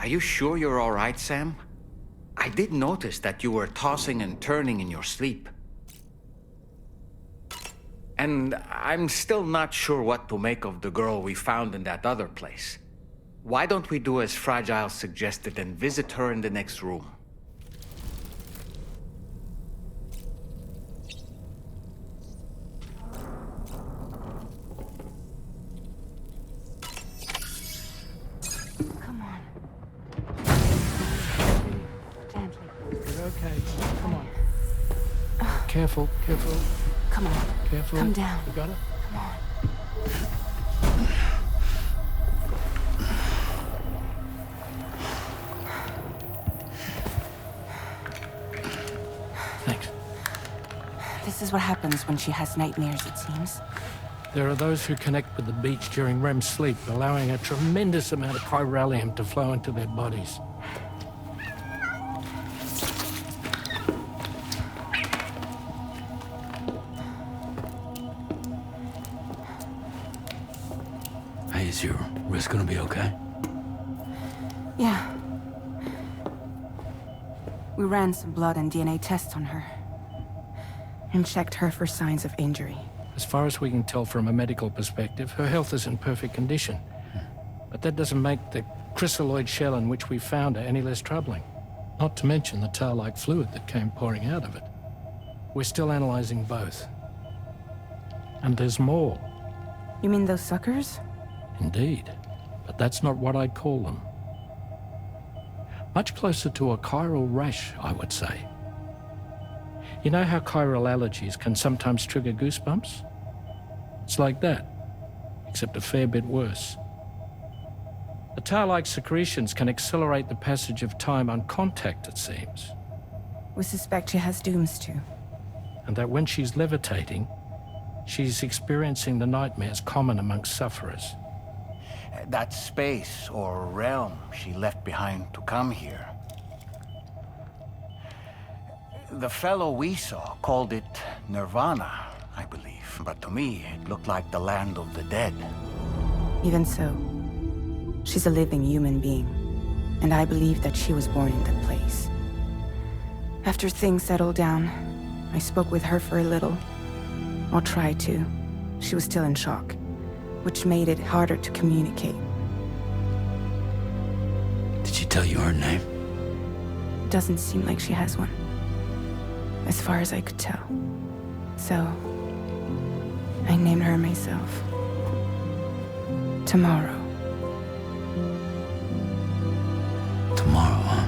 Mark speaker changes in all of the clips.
Speaker 1: Are you sure you're all right, Sam? I did notice that you were tossing and turning in your sleep. And I'm still not sure what to make of the girl we found in that other place. Why don't we do as Fragile suggested and visit her in the next room?
Speaker 2: Come on. Gently.
Speaker 3: You're okay. Come on. Careful, careful.
Speaker 2: Come on.
Speaker 3: Careful.
Speaker 2: Come down.
Speaker 3: You got it?
Speaker 2: Come on.
Speaker 3: Thanks.
Speaker 2: This is what happens when she has nightmares, it seems.
Speaker 3: There are those who connect with the beach during REM sleep, allowing a tremendous amount of chiralium to flow into their bodies.
Speaker 4: Hey, is your wrist gonna be okay?
Speaker 2: Yeah. We ran some blood and DNA tests on her. And checked her for signs of injury.
Speaker 3: As far as we can tell from a medical perspective, her health is in perfect condition. But that doesn't make the chrysaloid shell in which we found her any less troubling. Not to mention the tar-like fluid that came pouring out of it. We're still analyzing both. And there's more.
Speaker 2: You mean those suckers?
Speaker 3: Indeed. But that's not what I'd call them. Much closer to a chiral rash, I would say. You know how chiral allergies can sometimes trigger goosebumps? It's like that, except a fair bit worse. The tar-like secretions can accelerate the passage of time on contact, it seems.
Speaker 2: We suspect she has dooms too.
Speaker 3: And that when she's levitating, she's experiencing the nightmares common amongst sufferers.
Speaker 1: That space or realm she left behind to come here. The fellow we saw called it Nirvana, I believe. But to me, it looked like the land of the dead.
Speaker 2: Even so, she's a living human being. And I believe that she was born in that place. After things settled down, I spoke with her for a little. Or tried to. She was still in shock, which made it harder to communicate.
Speaker 4: Did she tell you her name?
Speaker 2: It doesn't seem like she has one. As far as I could tell. So, I named her myself. Tomorrow.
Speaker 4: Tomorrow, huh?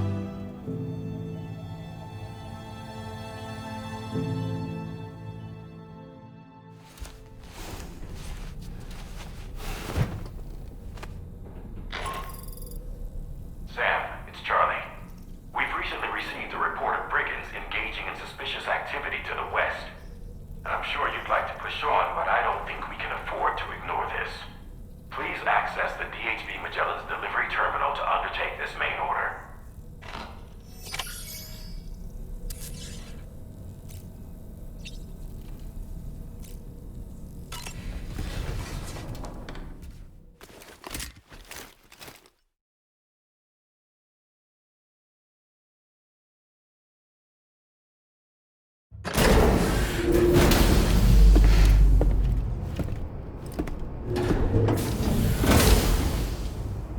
Speaker 5: Sam, it's Charlie. We've recently received a report of brigands engaging in suspicious activity to the west. And I'm sure you'd like to push on, but I don't think we can afford to ignore this. Please access the DHV Magellan's delivery terminal to undertake this main order.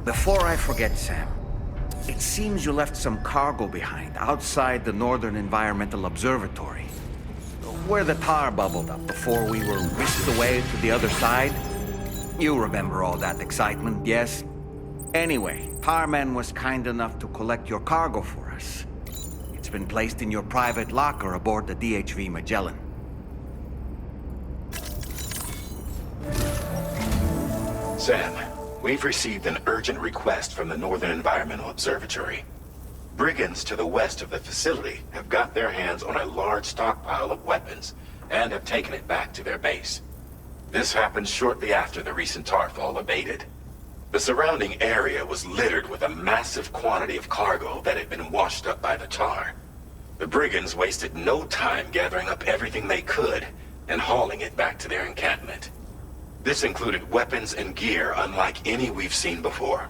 Speaker 1: Before I forget, Sam, it seems you left some cargo behind outside the Northern Environmental Observatory, where the tar bubbled up before we were whisked away to the other side. You remember all that excitement, yes? Anyway, Tarman was kind enough to collect your cargo for us. It's been placed in your private locker aboard the DHV Magellan.
Speaker 5: Sam, we've received an urgent request from the Northern Environmental Observatory. Brigands to the west of the facility have got their hands on a large stockpile of weapons and have taken it back to their base. This happened shortly after the recent tarfall abated. The surrounding area was littered with a massive quantity of cargo that had been washed up by the tar. The brigands wasted no time gathering up everything they could and hauling it back to their encampment. This included weapons and gear unlike any we've seen before.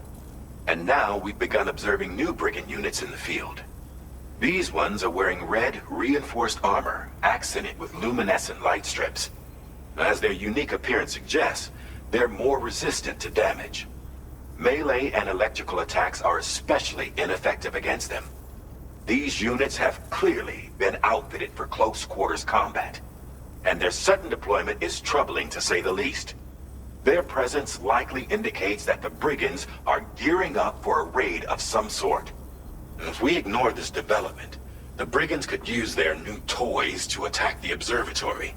Speaker 5: And now we've begun observing new brigand units in the field. These ones are wearing red, reinforced armor, accented with luminescent light strips. As their unique appearance suggests, they're more resistant to damage. Melee and electrical attacks are especially ineffective against them. These units have clearly been outfitted for close quarters combat, and their sudden deployment is troubling to say the least. Their presence likely indicates that the brigands are gearing up for a raid of some sort. If we ignore this development, the brigands could use their new toys to attack the observatory,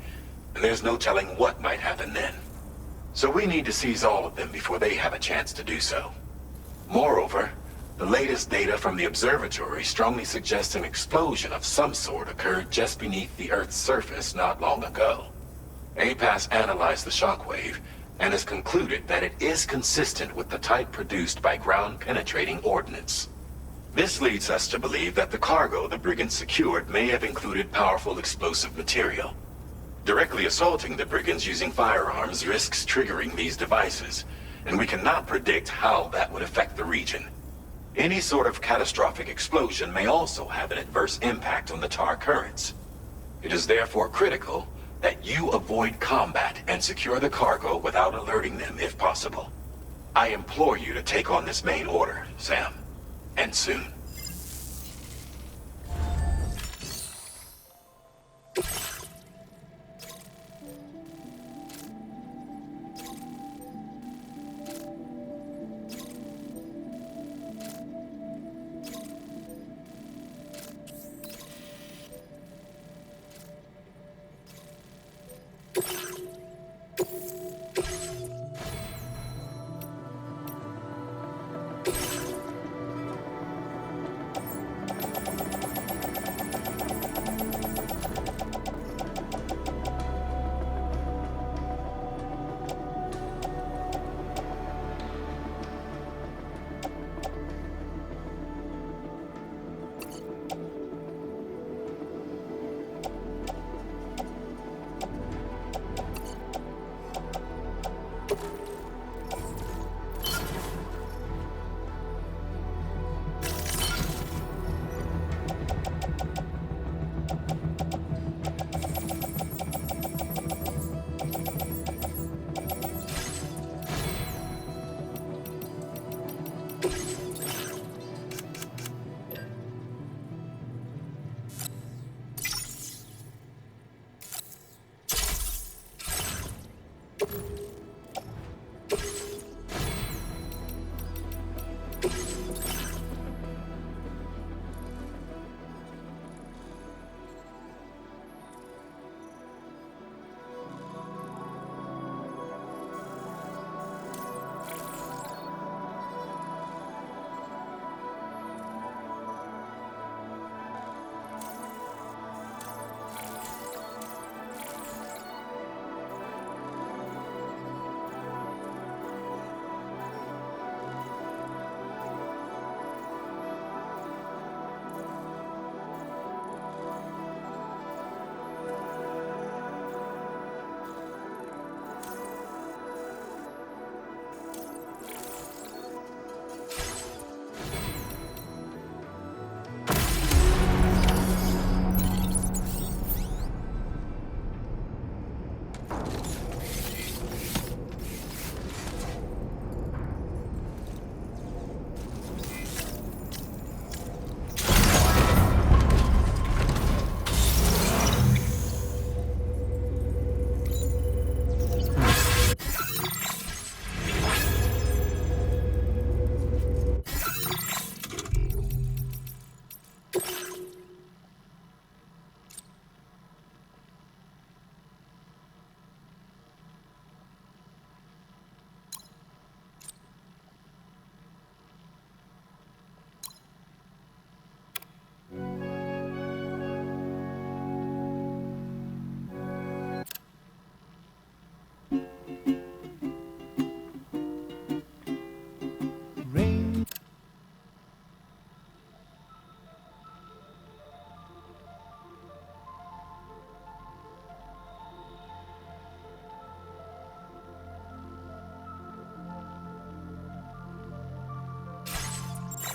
Speaker 5: and there's no telling what might happen then. So we need to seize all of them before they have a chance to do so. Moreover, the latest data from the observatory strongly suggests an explosion of some sort occurred just beneath the Earth's surface not long ago. APAS analyzed the shockwave and has concluded that it is consistent with the type produced by ground-penetrating ordnance. This leads us to believe that the cargo the brigands secured may have included powerful explosive material. Directly assaulting the brigands using firearms risks triggering these devices, and we cannot predict how that would affect the region. Any sort of catastrophic explosion may also have an adverse impact on the tar currents. It is therefore critical that you avoid combat and secure the cargo without alerting them if possible. I implore you to take on this main order, Sam. And soon.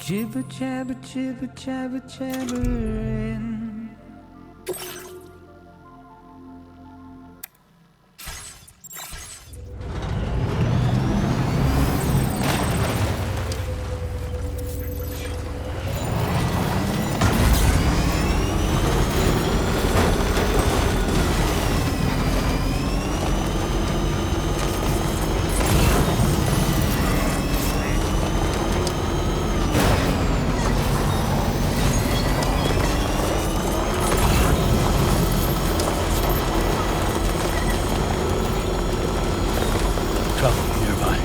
Speaker 6: Jibber jabber jibber jabber jabbering.
Speaker 4: Trouble nearby.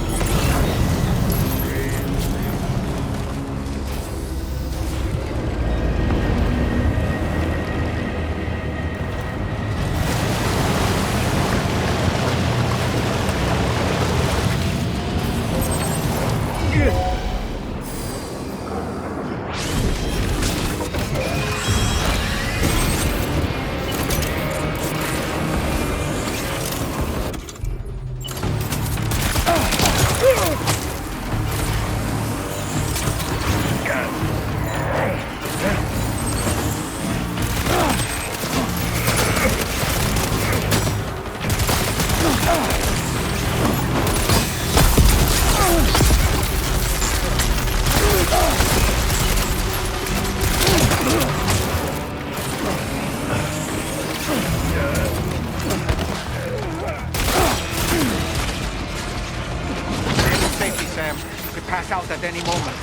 Speaker 1: Safety, Sam. You could pass out at any moment.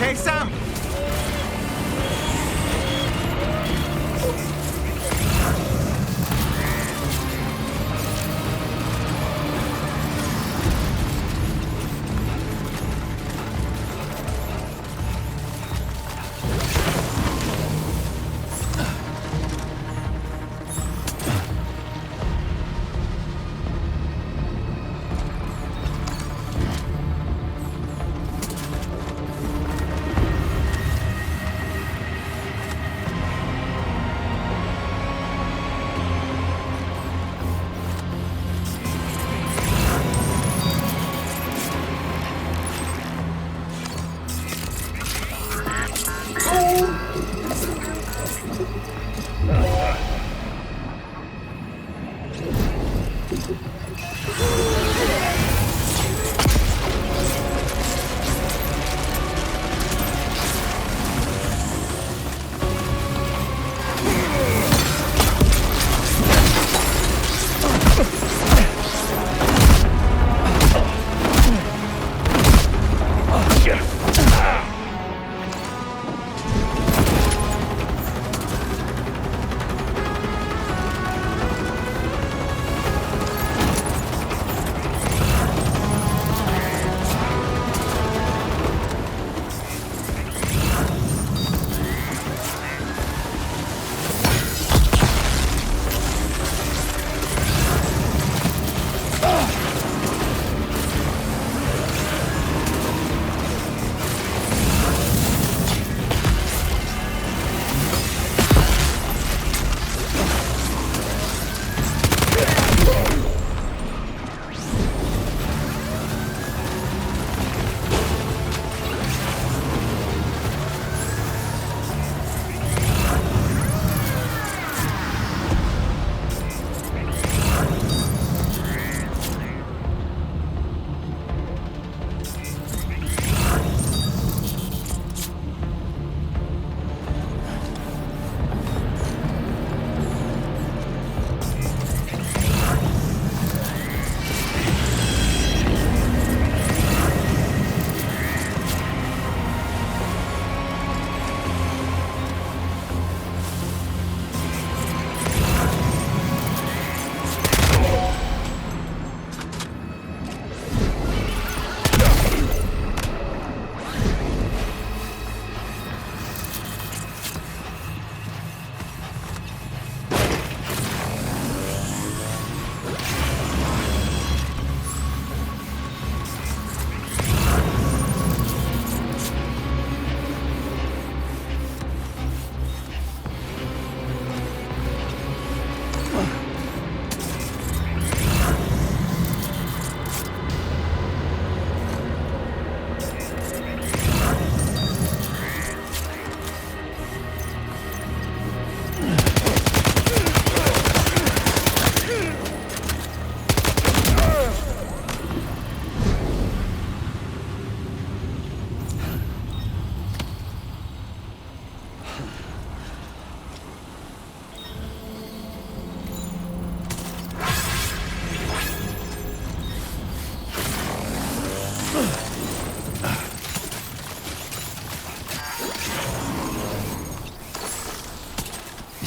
Speaker 1: okay, Sam?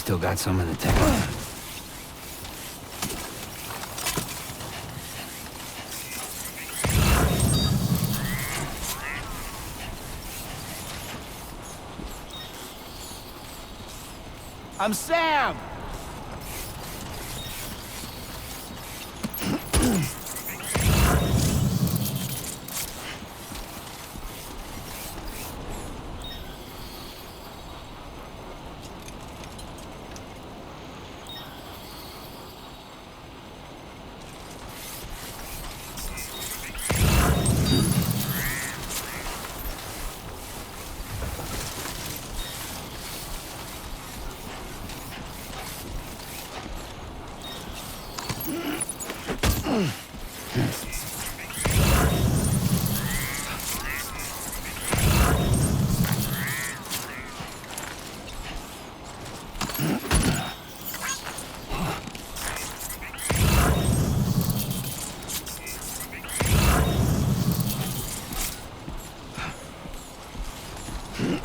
Speaker 4: Still got some in the tank.
Speaker 7: I'm Sam!
Speaker 1: You've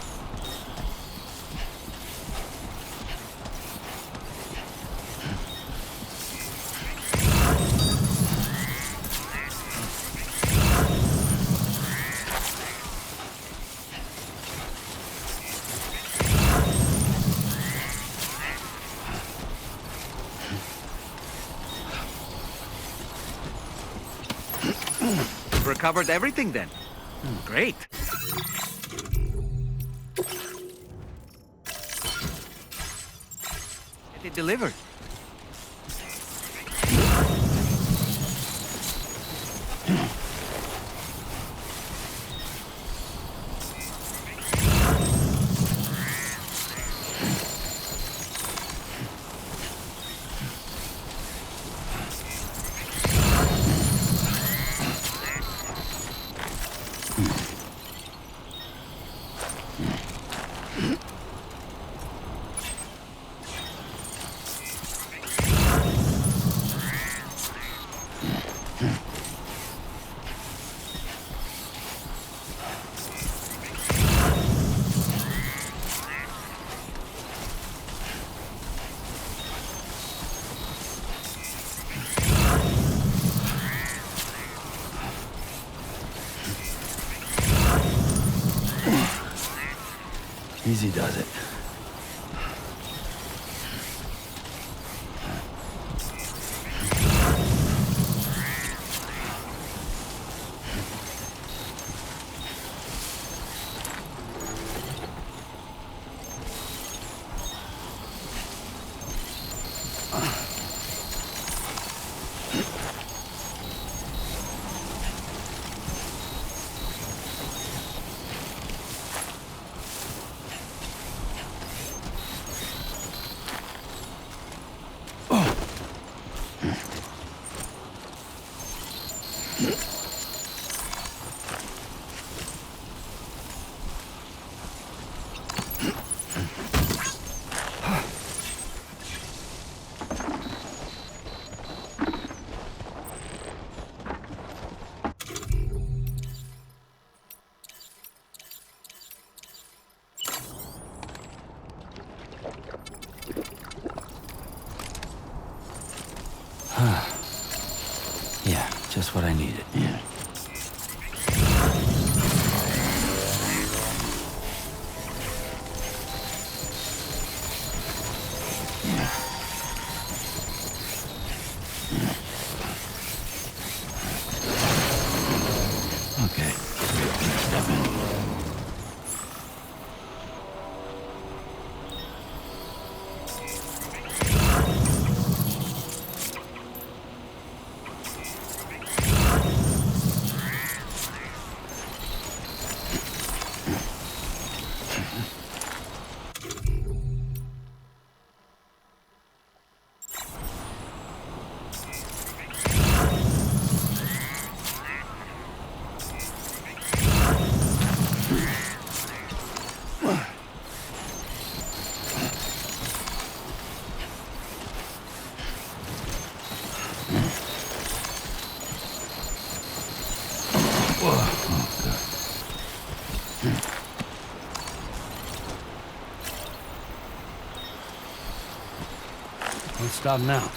Speaker 1: recovered everything then. Great. Get it delivered.
Speaker 4: Easy does it. Yeah, just what I needed. Yeah. Okay. Step in. Let's stop now.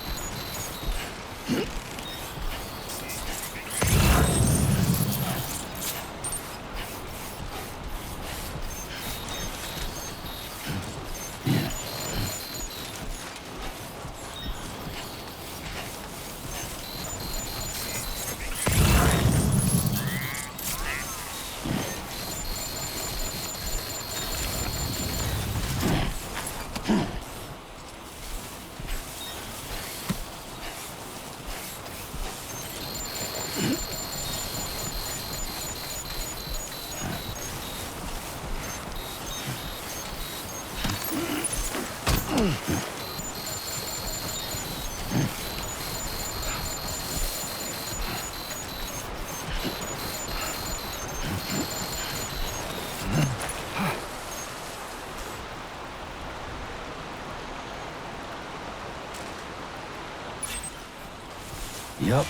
Speaker 4: Yup.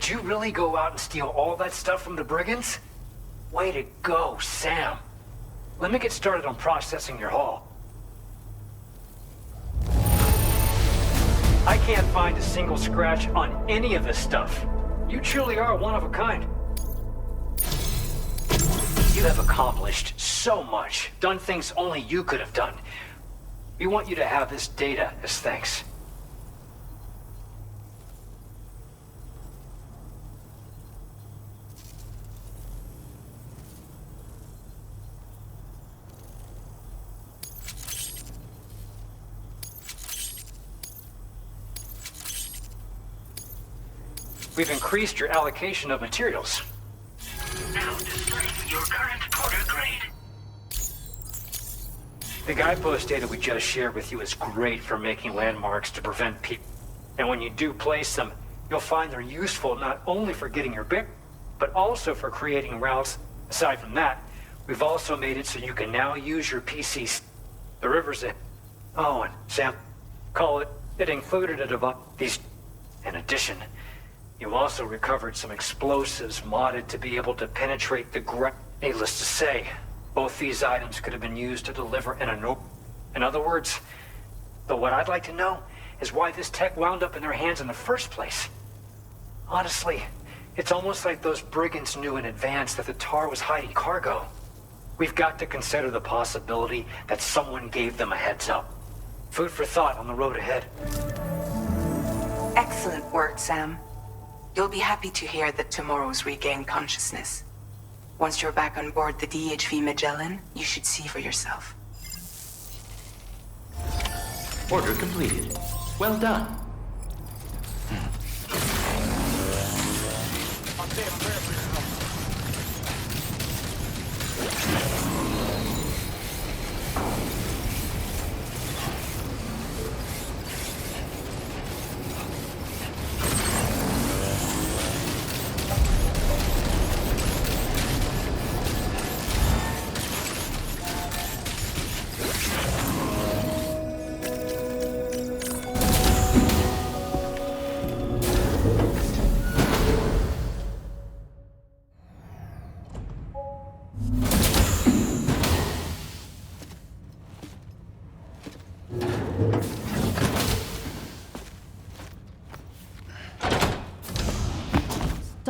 Speaker 8: Did you really go out and steal all that stuff from the brigands? Way to go, Sam. Let me get started on processing your haul. I can't find a single scratch on any of this stuff. You truly are one of a kind. You have accomplished so much, done things only you could have done. We want you to have this data as thanks. We've increased your allocation of materials.
Speaker 9: Now displaying your current order grade.
Speaker 8: The guidepost data we just shared with you is great for making landmarks to prevent people. And when you do place them, you'll find they're useful not only for getting your pick, but also for creating routes. Aside from that, we've also made it so you can now use your PCs. The river's in. Oh, and Sam, call it. It included a device. In addition, you also recovered some explosives modded to be able to penetrate the ground. Needless to say, both these items could have been used to deliver in a no. In other words, but what I'd like to know is why this tech wound up in their hands in the first place. Honestly, it's almost like those brigands knew in advance that the tar was hiding cargo. We've got to consider the possibility that someone gave them a heads up. Food for thought on the road ahead.
Speaker 2: Excellent work, Sam. You'll be happy to hear that tomorrow's regained consciousness. Once you're back on board the DHV Magellan, you should see for yourself.
Speaker 10: Order completed. Well done.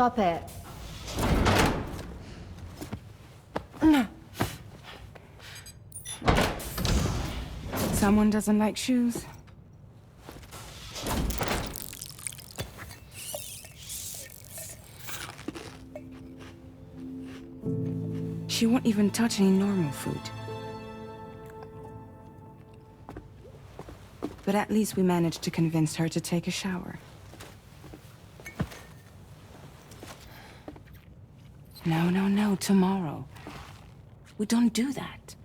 Speaker 11: Stop it.
Speaker 2: Someone doesn't like shoes? She won't even touch any normal food. But at least we managed to convince her to take a shower. No, no, no, tomorrow. We don't do that.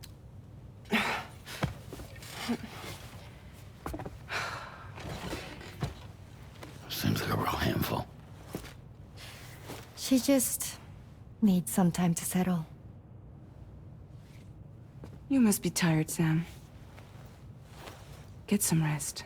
Speaker 4: Seems like a real handful.
Speaker 11: She just needs some time to settle.
Speaker 2: You must be tired, Sam. Get some rest.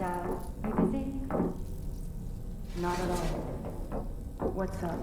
Speaker 11: Dad. Are you busy?
Speaker 2: Not at all. What's up?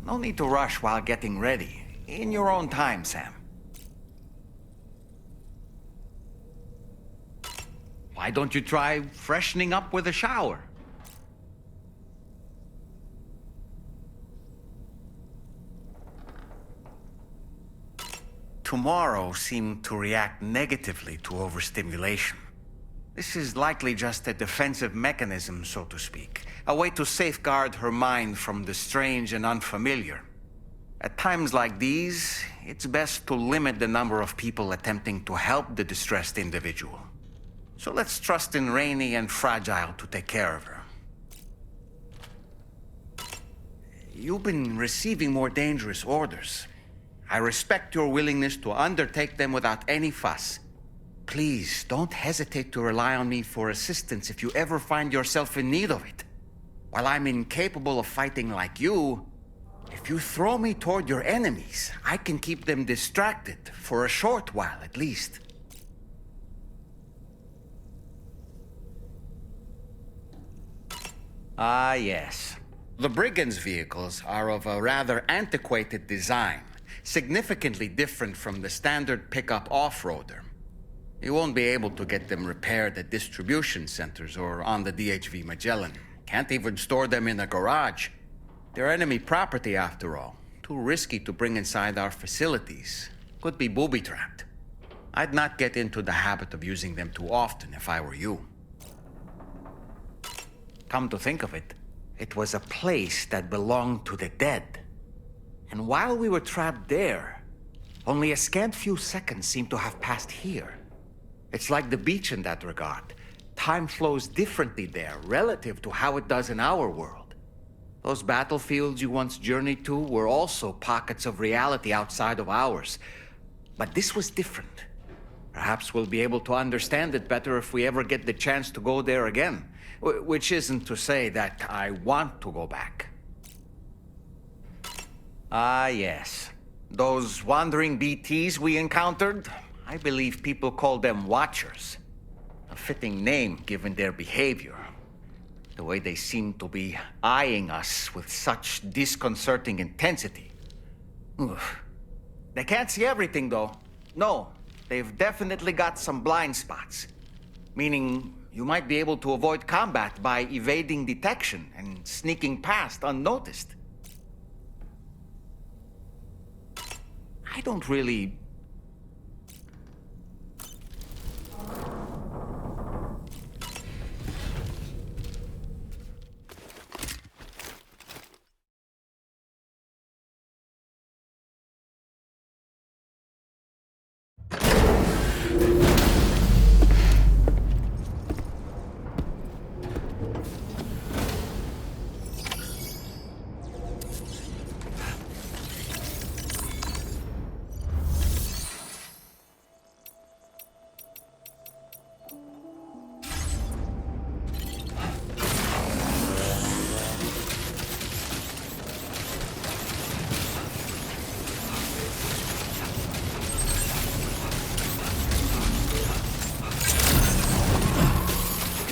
Speaker 1: No need to rush while getting ready. In your own time, Sam. Why don't you try freshening up with a shower? Tomorrow seemed to react negatively to overstimulation. This is likely just a defensive mechanism, so to speak. A way to safeguard her mind from the strange and unfamiliar. At times like these, it's best to limit the number of people attempting to help the distressed individual. So let's trust in Rainey and Fragile to take care of her. You've been receiving more dangerous orders. I respect your willingness to undertake them without any fuss. Please, don't hesitate to rely on me for assistance if you ever find yourself in need of it. While I'm incapable of fighting like you, if you throw me toward your enemies, I can keep them distracted, for a short while at least. Ah, yes. The Brigands' vehicles are of a rather antiquated design, significantly different from the standard pickup off-roader. You won't be able to get them repaired at distribution centers or on the DHV Magellan. Can't even store them in a garage. They're enemy property, after all. Too risky to bring inside our facilities. Could be booby-trapped. I'd not get into the habit of using them too often if I were you. Come to think of it, it was a place that belonged to the dead. And while we were trapped there, only a scant few seconds seem to have passed here. It's like the beach in that regard. Time flows differently there, relative to how it does in our world. Those battlefields you once journeyed to were also pockets of reality outside of ours. But this was different. Perhaps we'll be able to understand it better if we ever get the chance to go there again. Which isn't to say that I want to go back. Ah, yes. Those wandering BTs we encountered, I believe people call them Watchers. A fitting name given their behavior. The way they seem to be eyeing us with such disconcerting intensity. Oof. They can't see everything, though. No, they've definitely got some blind spots. Meaning, you might be able to avoid combat by evading detection and sneaking past unnoticed. I don't really...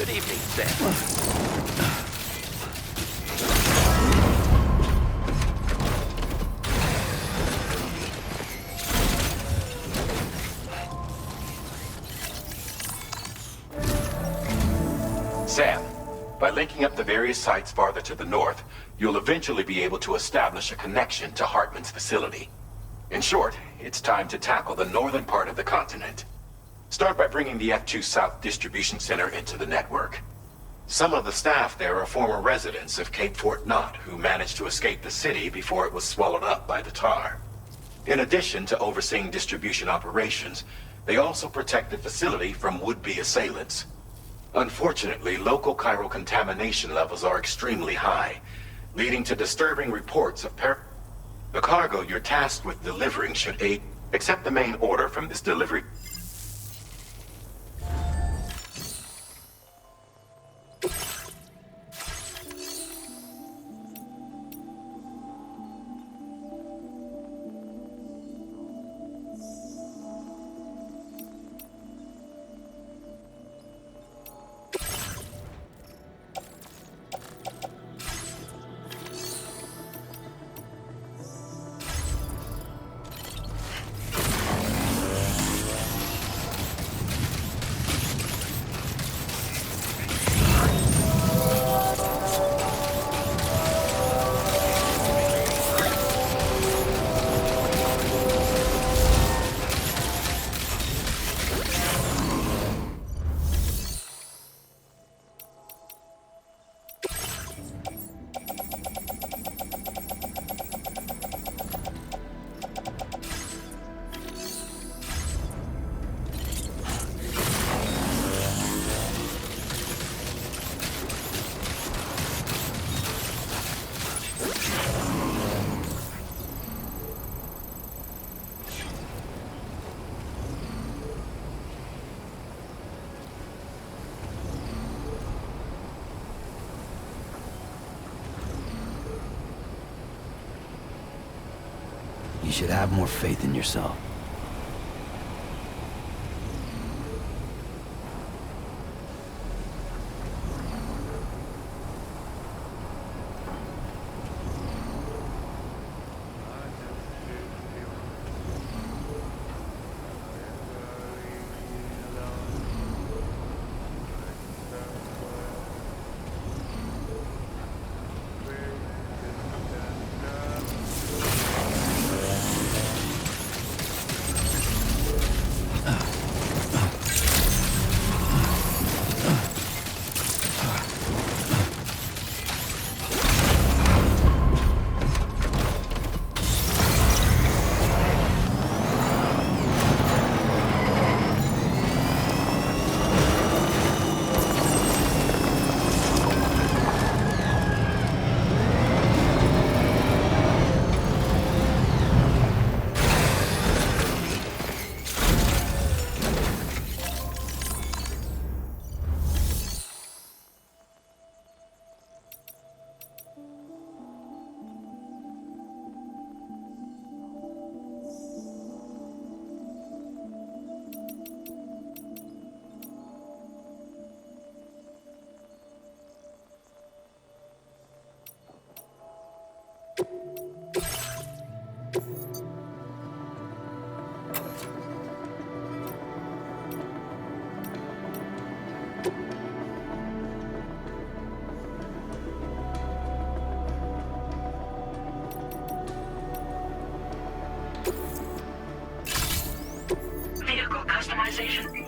Speaker 10: Good evening, Sam.
Speaker 5: Sam, by linking up the various sites farther to the north, you'll eventually be able to establish a connection to Hartman's facility. In short, it's time to tackle the northern part of the continent. Start by bringing the F2 South Distribution Center into the network. Some of the staff there are former residents of Cape Fort Knott who managed to escape the city before it was swallowed up by the tar. In addition to overseeing distribution operations, they also protect the facility from would-be assailants. Unfortunately, local chiral contamination levels are extremely high, leading to disturbing reports of The cargo you're tasked with delivering should aid. Accept the main order from this delivery.
Speaker 4: You should have more faith in yourself.
Speaker 9: organization.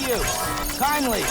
Speaker 7: you. Kindly.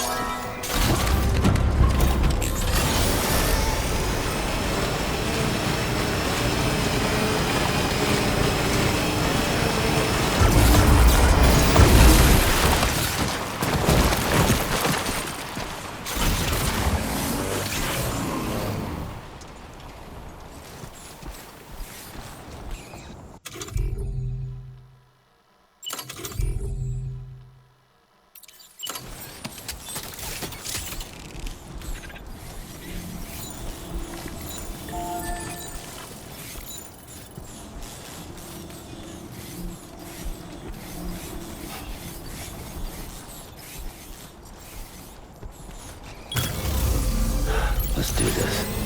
Speaker 4: Let's do this.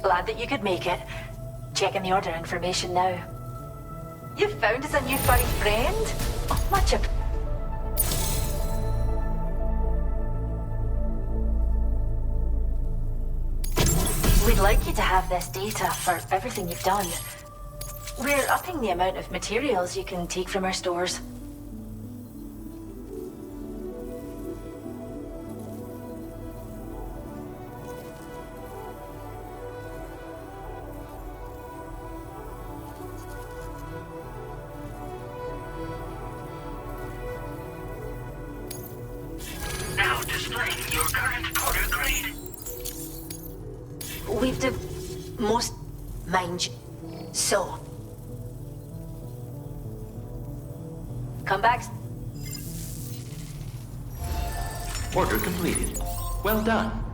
Speaker 12: Glad that you could make it. Checking the order information now. You found us a new furry friend? Oh, much of... We'd like you to have this data for everything you've done. We're upping the amount of materials you can take from our stores.
Speaker 9: Now displaying your current porter grade.
Speaker 12: We've the most mind you. So. Come back.
Speaker 10: Order completed. Well done.